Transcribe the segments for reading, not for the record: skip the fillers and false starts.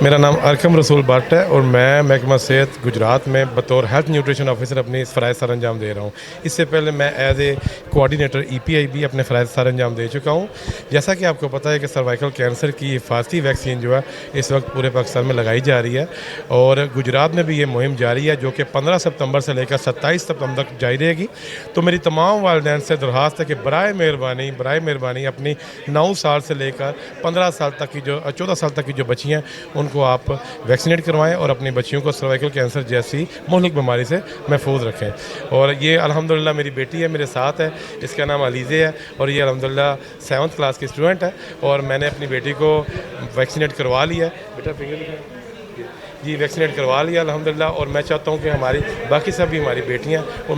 मेरा नाम अरकम रसूल भट्ट है और मैं महकमा सेहत गुजरात में बतौर हेल्थ न्यूट्रिशन ऑफिसर अपनी फ़राइज़ सर अंजाम दे रहा हूँ। इससे पहले मैं एज ए कोऑर्डिनेटर EPI भी अपने फ़राइज़ सर अंजाम दे चुका हूँ। जैसा कि आपको पता है कि सर्वाइकल कैंसर की हिफाजती वैक्सीन जो है इस वक्त पूरे पाकिस्तान में लगाई जा रही है और गुजरात में भी ये मुहिम जारी है, जो कि 15 सितंबर से लेकर 27 सितंबर तक जारी रहेगी। तो मेरी तमाम वालिदैन से दरख्वास्त है कि बराए मेहरबानी अपनी 9 साल से लेकर 15 साल तक की जो 14 साल तक की जो बच्चियाँ उनको आप वैक्सीनेट करवाएं और अपनी बच्चियों को सर्वाइकल कैंसर जैसी मुहलिक बीमारी से महफूज रखें। और ये अल्हम्दुलिल्लाह मेरी बेटी है, मेरे साथ है, इसका नाम अलीज़े है और ये अल्हम्दुलिल्लाह 7th क्लास की स्टूडेंट है और मैंने अपनी बेटी को वैक्सीनेट करवा लिया है। बेटा फिंगर दिखाएं। जी, वैक्सीनेट करवा लिया अल्हम्दुलिल्लाह और मैं चाहता हूँ कि हमारी बाकी सब भी हमारी बेटियाँ और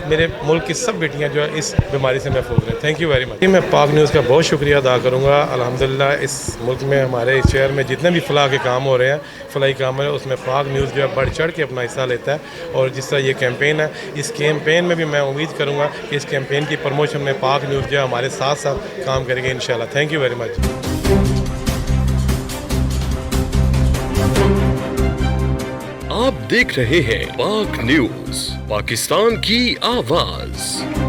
मेरे मुल्क की सब बेटियाँ जो है इस बीमारी से महफूज रहें। Thank you very much. मैं पाक न्यूज़ का बहुत शुक्रिया अदा करूँगा। अल्हम्दुलिल्लाह इस मुल्क में हमारे शहर में जितने भी फलाह के काम हो रहे हैं, फलाही काम है, उसमें पाक न्यूज़ जो है बढ़ चढ़ के अपना हिस्सा लेता है। और जिस तरह ये कैंपेन है, इस कैंपेन में भी मैं उम्मीद करूँगा कि इस कैंपेन की प्रमोशन में पाक न्यूज़ जो है हमारे साथ साथ काम करेंगे इंशाल्लाह। Thank you very much. आप देख रहे हैं पाक न्यूज, पाकिस्तान की आवाज।